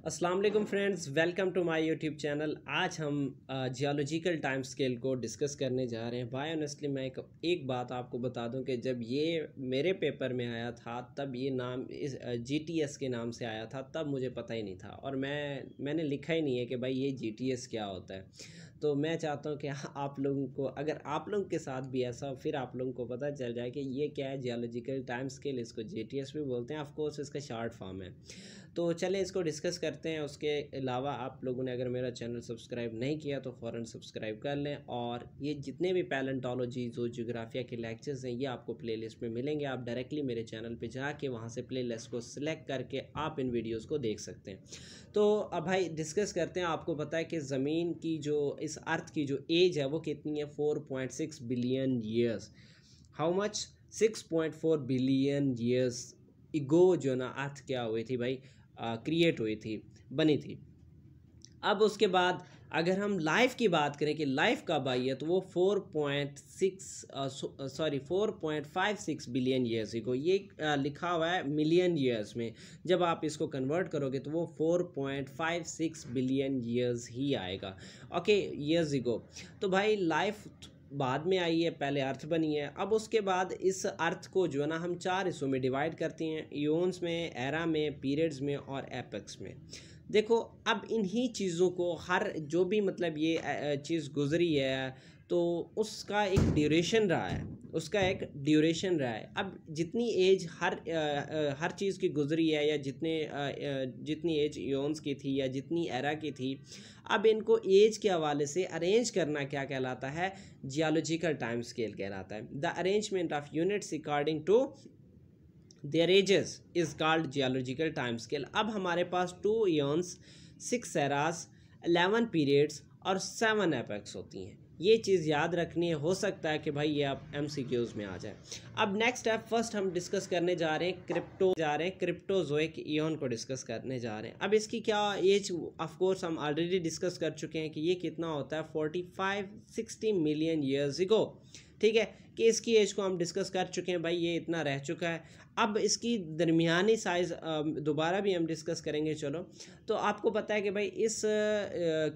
अस्सलाम वालेकुम friends, welcome to my YouTube channel. आज हम जियोलॉजिकल टाइम स्केल को डिस्कस करने जा रहे हैं। भाई ऑनेस्टली मैं एक बात आपको बता दूं कि जब ये मेरे पेपर में आया था तब ये नाम इस जीटीएस के नाम से आया था, तब मुझे पता ही नहीं था और मैंने लिखा ही नहीं है कि भाई ये जीटीएस क्या होता है। तो मैं चाहता हूँ कि आप लोगों को, अगर आप लोगों के साथ भी ऐसा हो, फिर आप लोगों को पता चल जाए कि ये क्या है जियोलॉजिकल टाइम स्केल। इसको जीटीएस भी बोलते हैं, ऑफ कोर्स इसका शॉर्ट फॉर्म है। तो चले इसको डिस्कस करते हैं। उसके अलावा आप लोगों ने अगर मेरा चैनल सब्सक्राइब नहीं किया तो फ़ौरन सब्सक्राइब कर लें, और ये जितने भी पैलेंटोलॉजी जो जोग्राफिया के लेक्चर्स हैं ये आपको प्लेलिस्ट में मिलेंगे। आप डायरेक्टली मेरे चैनल पे जाके वहाँ से प्लेलिस्ट को सिलेक्ट करके आप इन वीडियोज़ को देख सकते हैं। तो अब भाई डिस्कस करते हैं। आपको पता है कि ज़मीन की जो इस अर्थ की जो एज है वो कितनी है? 4.6 billion years. How much? 6.4 billion years ago जो ना अर्थ क्या हुई थी भाई, क्रिएट हुई थी, बनी थी। अब उसके बाद अगर हम लाइफ की बात करें कि लाइफ कब आई है, तो वो 4.56 बिलियन ईयर्स को, ये लिखा हुआ है मिलियन ईयर्स में। जब आप इसको कन्वर्ट करोगे तो वो 4.56 बिलियन ईयर्स ही आएगा। ओके, ईयर्स को। तो भाई लाइफ बाद में आई है, पहले अर्थ बनी है। अब उसके बाद इस अर्थ को जो है ना हम 4 हिस्सों में डिवाइड करते हैं, इयोन्स में, एरा में, पीरियड्स में और एपेक्स में। देखो, अब इन्हीं चीज़ों को हर जो भी मतलब ये चीज़ गुजरी है तो उसका एक ड्यूरेशन रहा है, अब जितनी एज हर चीज़ की गुजरी है, या जितनी एज इयोन्स की थी या जितनी एरा की थी, अब इनको एज के हवाले से अरेंज करना क्या कहलाता है? जियोलॉजिकल टाइम स्केल कहलाता है। The arrangement of units according to their ages is called geological time scale. अब हमारे पास 2 ईयर्स, 6 एरास, 11 पीरियड्स और 7 एपेक्स होती हैं। ये चीज़ याद रखनी है। हो सकता है कि भाई ये आप एमसीक्यूज़ में आ जाए। अब नेक्स्ट है, फर्स्ट हम डिस्कस करने जा रहे हैं क्रिप्टोजोइक ईयन को डिस्कस करने जा रहे हैं। अब इसकी क्या एज, ऑफ कोर्स हम ऑलरेडी डिस्कस कर चुके हैं कि ये कितना होता है, 45-60 मिलियन ईयर्स अगो। ठीक है, कि इसकी एज को हम डिस्कस कर चुके हैं, भाई ये इतना रह चुका है। अब इसकी दरमियानी साइज़ दोबारा भी हम डिस्कस करेंगे। चलो, तो आपको पता है कि भाई इस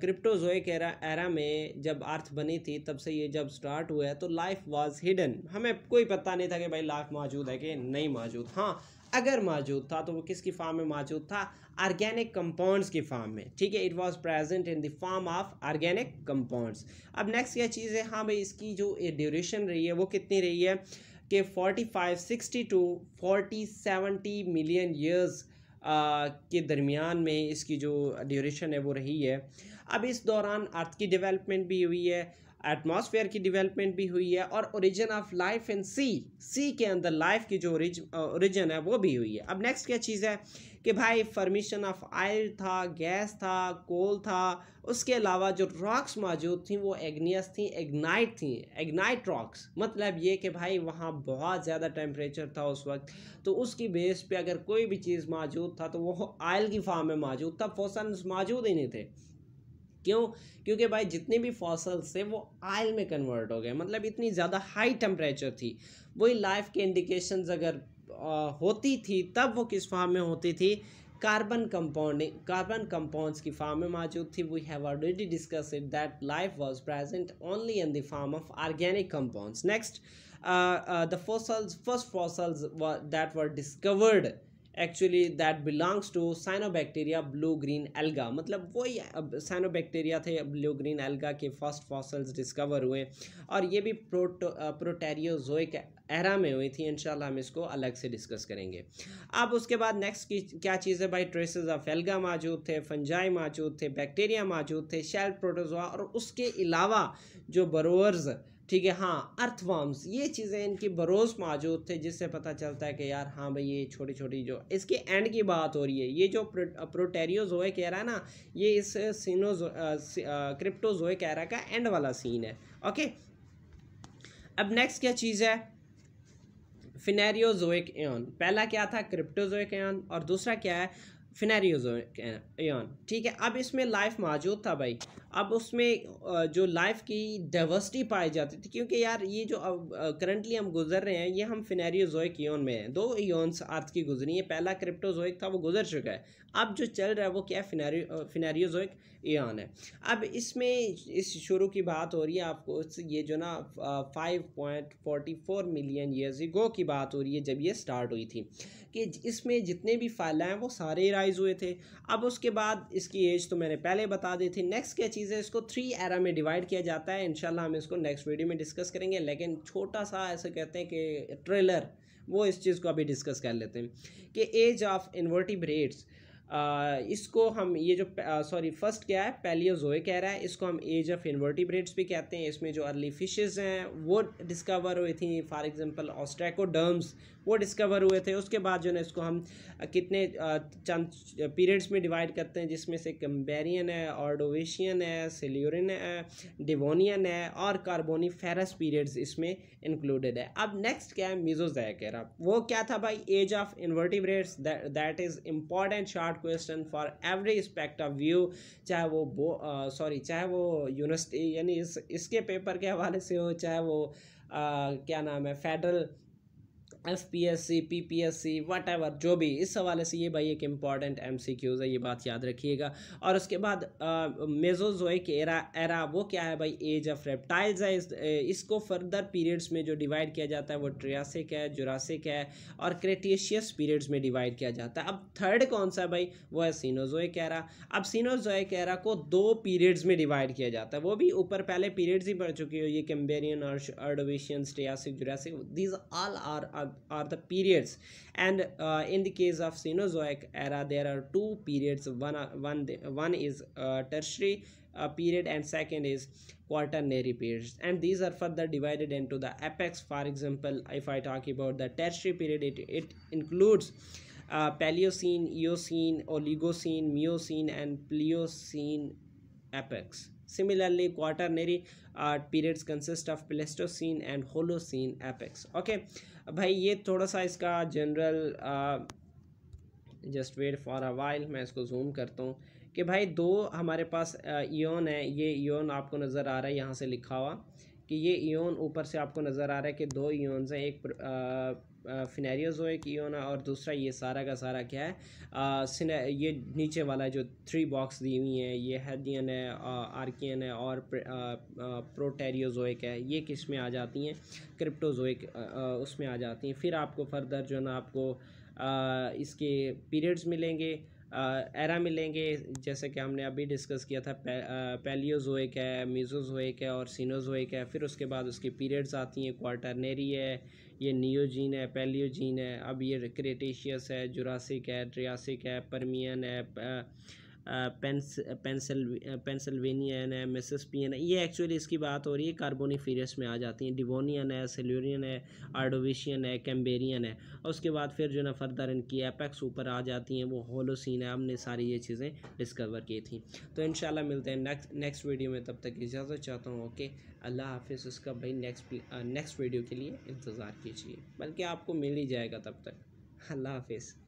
क्रिप्टोजोइक एरा में जब अर्थ बनी थी तब से ये जब स्टार्ट हुआ है तो लाइफ वाज हिडन। हमें कोई पता नहीं था कि भाई लाइफ मौजूद है कि नहीं मौजूद। हाँ, अगर मौजूद था तो वो किसकी फॉर्म में मौजूद था? ऑर्गेनिक कंपाउंड्स की फॉर्म में। ठीक है, it was present in the form of organic compounds. अब नेक्स्ट क्या चीज़ है? हाँ भाई, इसकी जो ड्यूरेशन रही है वो कितनी रही है कि 45-60 टू 40-70 मिलियन ईयर्स के दरमियान में इसकी जो ड्यूरेशन है वो रही है। अब इस दौरान अर्थ की डेवलपमेंट भी हुई है, एटमॉस्फेयर की डेवलपमेंट भी हुई है, और ओरिजिन ऑफ लाइफ इन सी के अंदर लाइफ की जो ओरिजिन है वो भी हुई है। अब नेक्स्ट क्या चीज़ है कि भाई फॉर्मेशन ऑफ ऑयल था, गैस था, कोल था। उसके अलावा जो रॉक्स मौजूद थी वो एग्नियस थी, एग्नाइट रॉक्स। मतलब ये कि भाई वहाँ बहुत ज़्यादा टेम्परेचर था उस वक्त, तो उसकी बेस पे अगर कोई भी चीज़ मौजूद था तो वो ऑयल की फॉर्म में मौजूद था, फॉसल्स मौजूद ही नहीं थे। क्यों? क्योंकि भाई जितने भी फॉसल्स थे वो ऑयल में कन्वर्ट हो गए। मतलब इतनी ज़्यादा हाई टेम्परेचर थी। वही लाइफ के इंडिकेशंस अगर होती थी तब वो किस फॉर्म में होती थी? कार्बन कंपाउंड्स की फॉर्म में मौजूद थी। We have already discuss it that life was present only in the form of organic compounds. Next, the first fossils that were discovered actually that belongs to cyanobacteria blue green alga. मतलब वही cyanobacteria थे, blue green alga के first fossils discover हुए, और ये भी प्रोटैरियोजोइक era में हुई थी। इंशाल्लाह हम इसको अलग से डिस्कस करेंगे। अब उसके बाद नेक्स्ट की क्या चीज़ है भाई? ट्रेसेस ऑफ एल्गा मौजूद थे, फंजाई मौजूद थे, बैक्टीरिया मौजूद थे, शेल प्रोटोजोआ, और उसके अलावा जो बरोअर्स, ठीक है, हाँ, अर्थवर्म्स, ये चीज़ें इनकी बरोज मौजूद थे, जिससे पता चलता है कि यार हाँ भाई ये छोटी छोटी जो इसके एंड की बात हो रही है। ये जो प्रोटैरियोजोइक एरा ना, ये इस क्रिप्टोजोइक एरा का एंड वाला सीन है। ओके, अब नेक्स्ट क्या चीज़ है? फिनेरियोजोइक एयन। पहला क्या था? क्रिप्टोजोइक एयन, और दूसरा क्या है? फिनेरियोजोइक एयन। ठीक है, अब इसमें लाइफ मौजूद था भाई। अब उसमें जो लाइफ की डाइवर्सिटी पाई जाती थी, क्योंकि यार ये जो अब करंटली हम गुजर रहे हैं ये हम फिनेरियोजोइक एयन में हैं। 2 एयन्स अर्थ की गुजरी है। पहला क्रिप्टोजोइक था, वो गुजर चुका है। अब जो चल रहा है वो क्या है, फिनेरियोजोइक ईयन है। अब इसमें इस शुरू की बात हो रही है आपको, ये जो ना 5.44 मिलियन ईयर्स अगो की बात हो रही है जब ये स्टार्ट हुई थी, कि इसमें जितने भी फाइल हैं वो सारे राइज हुए थे। अब उसके बाद इसकी एज तो मैंने पहले बता दी थी। नेक्स्ट क्या चीज़ है, इसको 3 एरा में डिवाइड किया जाता है। इंशाल्लाह हम इसको नेक्स्ट वीडियो में डिस्कस करेंगे, लेकिन छोटा सा ऐसे कहते हैं कि ट्रेलर, वो इस चीज़ को अभी डिस्कस कर लेते हैं कि एज ऑफ इन्वर्टिब्रेट्स, इसको हम ये जो सॉरी फर्स्ट क्या है, पैलियोजोइक कह रहा है, इसको हम एज ऑफ इन्वर्टिब्रेट्स भी कहते हैं। इसमें जो अर्ली फिशेस हैं वो डिस्कवर हुई थी, फॉर एग्जांपल ऑस्ट्रैकोडर्म्स वो डिस्कवर हुए थे। उसके बाद जो है इसको हम कितने चंद पीरियड्स में डिवाइड करते हैं, जिसमें से कैम्ब्रियन है, ऑर्डोवेशियन है, सिल्यूरियन है, डिवोनियन है और कार्बोनिफेरस पीरियड्स इसमें इंक्लूडेड है। अब नेक्स्ट क्या है, मेसोजोइक एरा। वो क्या था भाई, age of invertebrates, that is important short question for every aspect of view, चाहे वो यूनिवर्सिटी यानी इसके पेपर के हवाले से हो, चाहे वो क्या नाम है, federal FPSC PPSC what ever, जो भी इस हवाले से ये भाई एक इम्पॉर्टेंट MCQs है, ये बात याद रखिएगा। और उसके बाद मेसोजोइक एरा वो क्या है भाई, एज ऑफ रेप्टाइल्स है। इसको फर्दर पीरियड्स में जो डिवाइड किया जाता है वो ट्रियासिक है, जुरासिक है और क्रेटेशियस पीरियड्स में डिवाइड किया जाता है। अब थर्ड कौन सा भाई, वो है सीनोजोइक एरा। अब सीनोजोइक एरा को 2 पीरियड्स में डिवाइड किया जाता है, वो भी ऊपर पहले पीरियड्स ही पढ़ चुकी हो, ये कैम्ब्रियन और Ordovician, Triassic, Jurassic, these all are the periods, and in the case of Cenozoic era there are 2 periods. One is tertiary period and second is quaternary periods, and these are further divided into the epochs. For example, if I talk about the tertiary period, it includes Paleocene, Eocene, Oligocene, Miocene and Pliocene epochs. Similarly, quaternary periods consist of Pleistocene and Holocene epochs. Okay भाई, ये थोड़ा सा इसका general, just wait for a while, मैं इसको zoom करता हूँ कि भाई 2 हमारे पास इयोन है। ये इयोन आपको नज़र आ रहा है, यहाँ से लिखा हुआ कि ये इयोन ऊपर से आपको नज़र आ रहा है कि 2 इयोन्स हैं, एक फिनेरियोजोइक इयोन है और दूसरा ये सारा का सारा क्या है, ये नीचे वाला जो 3 बॉक्स दी हुई हैं, ये हेडियन है, आर्कियन है और प्रोटेरियोजोइक है। ये किस में आ जाती हैं, क्रिप्टोजोइक उसमें आ जाती हैं। फिर आपको फर्दर जो है ना आपको इसके पीरियड्स मिलेंगे, एरा मिलेंगे, जैसे कि हमने अभी डिस्कस किया था, पैलियोजोइक है, मेसोजोइक है और सीनोजोइक है। फिर उसके बाद उसकी पीरियड्स आती हैं, क्वाटरनरी है, ये नियोजीन है, पैलियोजीन है, अब ये क्रेटेशियस है, जुरासिक है, ट्रियासिक है, परमियन है, पेंसिल्वेनियन है, मिसिसिपियन है। ये एक्चुअली इसकी बात हो रही है कार्बोनिफेरस में आ जाती हैं, डिवोनियन है, सिल्यूरियन है, आर्डोवेशियन है, कैम्ब्रियन है। और उसके बाद फिर जो ना फर्दर इनकी एपेक्स ऊपर आ जाती हैं, वो होलोसीन है। हमने सारी ये चीज़ें डिस्कवर की थी। तो इंशाल्लाह मिलते हैं नेक्स्ट वीडियो में, तब तक इजाज़त चाहता हूँ। ओके, अल्लाह हाफिज़। उसका भाई नेक्स्ट वीडियो के लिए इंतज़ार कीजिए, बल्कि आपको मिल ही जाएगा तब तक। अल्लाह हाफिज़।